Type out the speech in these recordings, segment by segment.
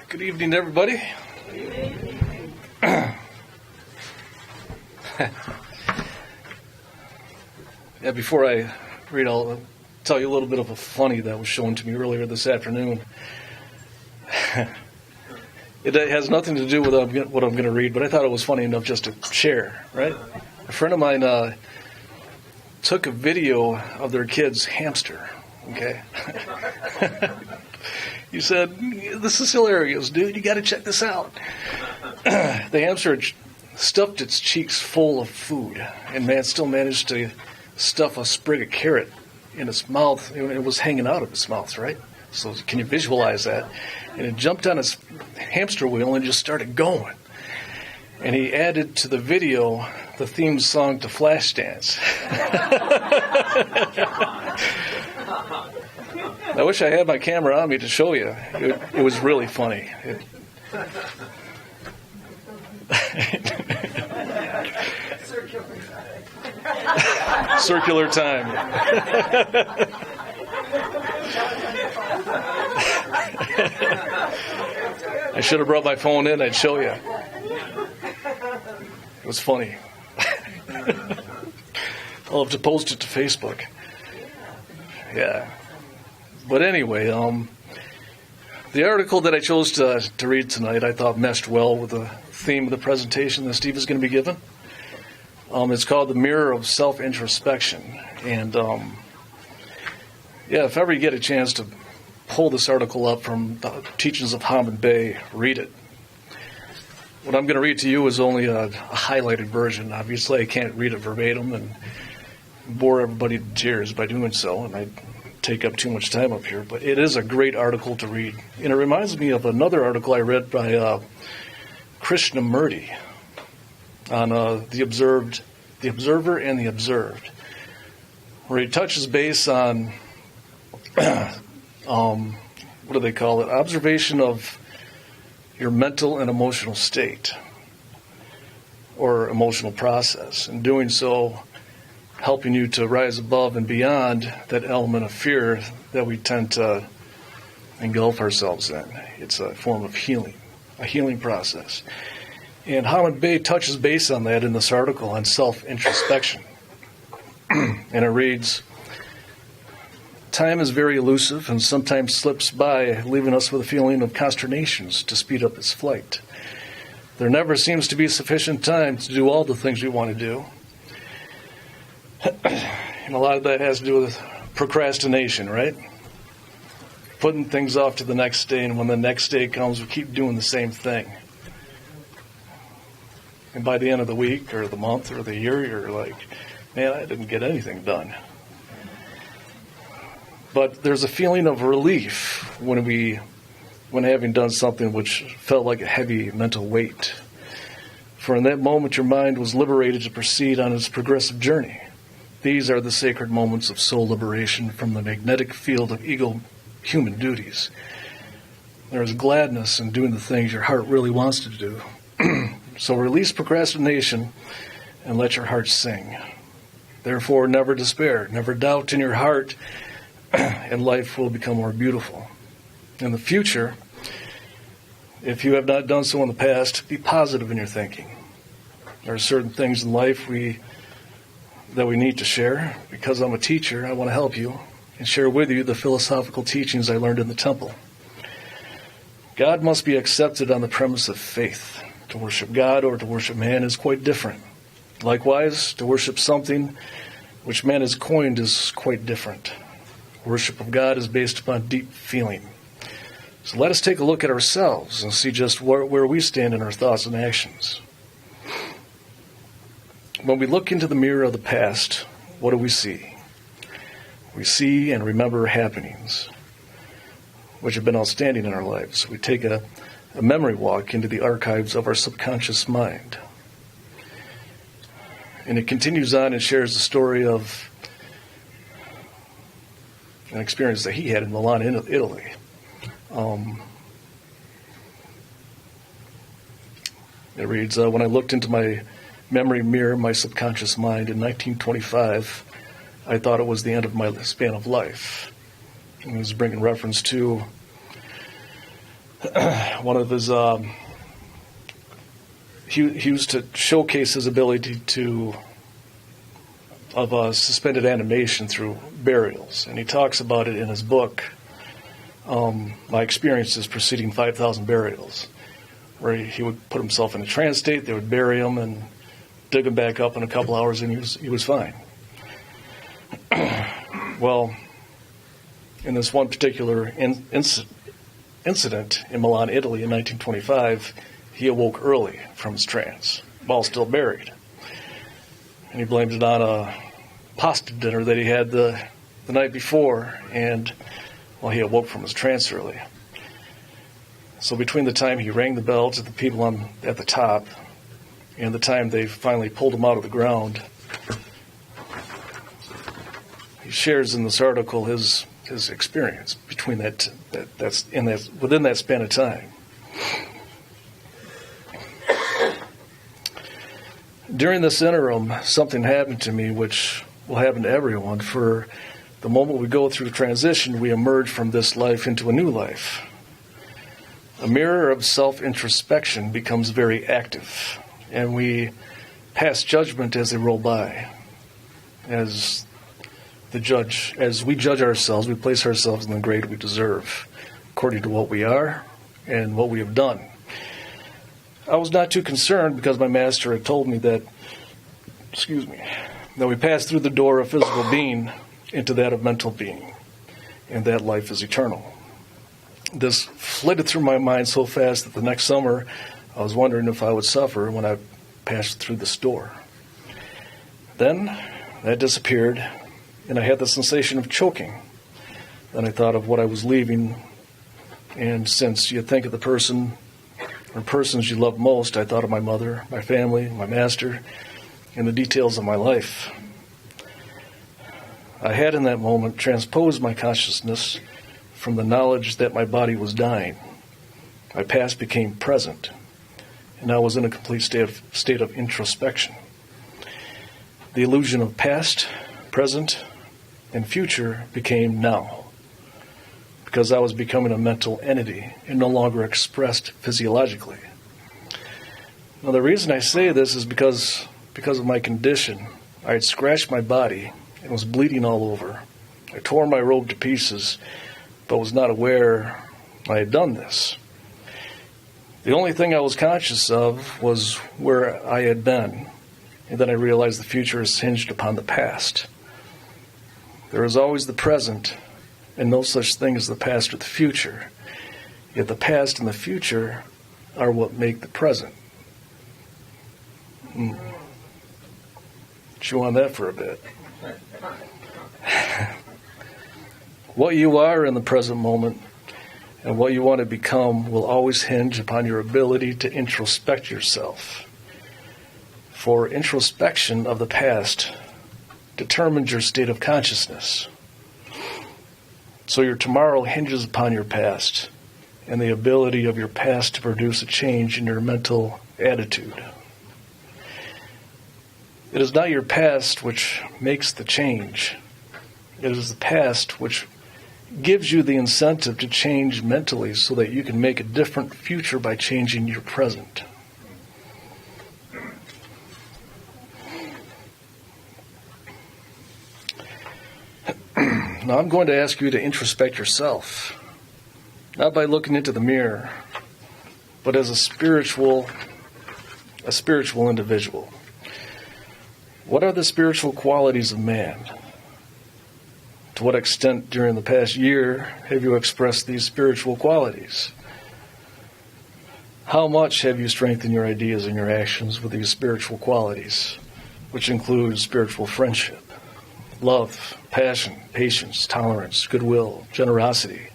Good evening, everybody. Before I read, I'll tell you a little bit of a funny that was shown to me earlier this afternoon. It has nothing to do with what I'm going to read, but I thought it was funny enough just to share, right? A friend of mine took a video of their kid's hamster, okay? He said, "This is hilarious, dude. You got to check this out." The hamster stuffed its cheeks full of food, and man still managed to stuff a sprig of carrot in its mouth. It was hanging out of its mouth, right? So can you visualize that? And it jumped on its hamster wheel and just started going. And he added to the video the theme song to Flashdance. I wish I had my camera on me to show you. It was really funny. Circular time. I should have brought my phone in. I'd show you. It was funny. I'll have to post it to Facebook. Yeah. But anyway, the article that I chose to read tonight I thought meshed well with the theme of the presentation that Steve is going to be giving. It's called The Mirror of Self-Introspection. And, if ever you get a chance to pull this article up from the teachings of Hamid Bey, read it. What I'm going to read to you is only a highlighted version. Obviously, I can't read it verbatim and bore everybody to tears by doing so, and I'd take up too much time up here. But it is a great article to read. And it reminds me of another article I read by Krishnamurti on the Observer and the Observed, where he touches base on what do they call it? Observation of your mental and emotional state or emotional process. In doing so, helping you to rise above and beyond that element of fear that we tend to engulf ourselves in. It's a form of healing, a healing process. And Hamid Bey touches base on that in this article on self-introspection. And it reads, "Time is very elusive and sometimes slips by, leaving us with a feeling of consternations to speed up its flight. There never seems to be sufficient time to do all the things we want to do." And a lot of that has to do with procrastination, right? Putting things off to the next day, and when the next day comes, we keep doing the same thing. And by the end of the week or the month or the year, you're like, man, I didn't get anything done. But there's a feeling of relief when having done something which felt like a heavy mental weight. For in that moment, your mind was liberated to proceed on its progressive journey. These are the sacred moments of soul liberation from the magnetic field of ego human duties. There is gladness in doing the things your heart really wants to do. So release procrastination and let your heart sing. Therefore, never despair, never doubt in your heart, and life will become more beautiful. In the future, if you have not done so in the past, be positive in your thinking. There are certain things in life that we need to share. Because I'm a teacher, I want to help you and share with you the philosophical teachings I learned in the temple. God must be accepted on the premise of faith. To worship God or to worship man is quite different. Likewise, to worship something which man has coined is quite different. Worship of God is based upon deep feeling. So let us take a look at ourselves and see just where we stand in our thoughts and actions. When we look into the mirror of the past, what do we see? We see and remember happenings which have been outstanding in our lives. We take a memory walk into the archives of our subconscious mind. And it continues on and shares the story of an experience that he had in Milan, Italy. It reads, when I looked into my memory mirror my subconscious mind in 1925, I thought it was the end of my span of life. And he was bringing reference to one of his, he used to showcase his ability of suspended animation through burials. And he talks about it in his book, My Experiences Preceding 5,000 Burials, where he would put himself in a trance state, they would bury him and dig him back up in a couple hours, and he was fine. Well, in this one particular incident in Milan, Italy in 1925, he awoke early from his trance while still buried. And he blamed it on a pasta dinner that he had the night before, and he awoke from his trance early. So between the time he rang the bell to the people at the top and the time they finally pulled him out of the ground, he shares in this article his experience between within that span of time. During this interim, something happened to me which will happen to everyone. For the moment we go through transition, we emerge from this life into a new life. A mirror of self-introspection becomes very active, and we pass judgment as they roll by. As we judge ourselves, we place ourselves in the grade we deserve, according to what we are and what we have done. I was not too concerned because my master had told me that we pass through the door of physical being into that of mental being, and that life is eternal. This flitted through my mind so fast that the next summer I was wondering if I would suffer when I passed through this door. Then that disappeared, and I had the sensation of choking. Then I thought of what I was leaving, and since you think of the person or persons you love most, I thought of my mother, my family, my master, and the details of my life. I had in that moment transposed my consciousness from the knowledge that my body was dying. My past became present, and I was in a complete state of introspection. The illusion of past, present, and future became now, because I was becoming a mental entity and no longer expressed physiologically. Now, the reason I say this is because of my condition. I had scratched my body and was bleeding all over. I tore my robe to pieces, but was not aware I had done this. The only thing I was conscious of was where I had been, and then I realized the future is hinged upon the past. There is always the present, and no such thing as the past or the future. Yet the past and the future are what make the present. Chew on that for a bit. What you are in the present moment and what you want to become will always hinge upon your ability to introspect yourself. For introspection of the past determines your state of consciousness. So your tomorrow hinges upon your past and the ability of your past to produce a change in your mental attitude. It is not your past which makes the change. It is the past which gives you the incentive to change mentally so that you can make a different future by changing your present. Now I'm going to ask you to introspect yourself, not by looking into the mirror, but as a spiritual individual. What are the spiritual qualities of man? To what extent during the past year have you expressed these spiritual qualities? How much have you strengthened your ideas and your actions with these spiritual qualities, which include spiritual friendship, love, passion, patience, tolerance, goodwill, generosity?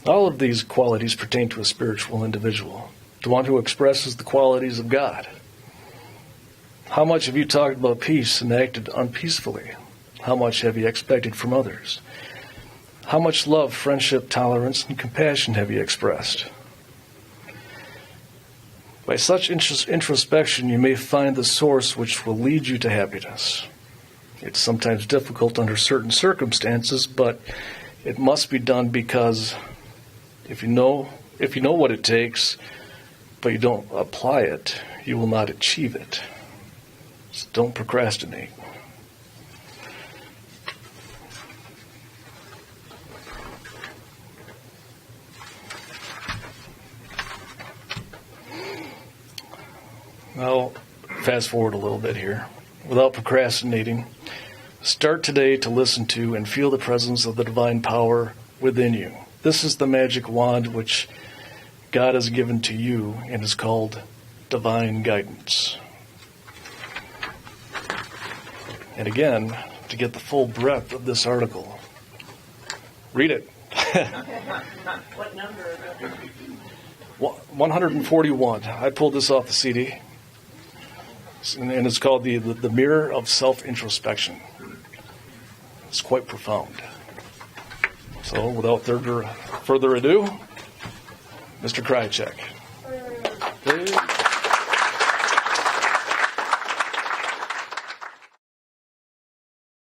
All of these qualities pertain to a spiritual individual, to one who expresses the qualities of God. How much have you talked about peace and acted unpeacefully? How much have you expected from others? How much love, friendship, tolerance, and compassion have you expressed? By such introspection, you may find the source which will lead you to happiness. It's sometimes difficult under certain circumstances, but it must be done because if you know what it takes, but you don't apply it, you will not achieve it. So don't procrastinate. Now, fast forward a little bit here. Without procrastinating, start today to listen to and feel the presence of the divine power within you. This is the magic wand which God has given to you and is called divine guidance. And again, to get the full breadth of this article, read it. What number? 141. I pulled this off the CD. And it's called the Mirror of Self-Introspection. It's quite profound. So, without further ado, Mr. Krychek.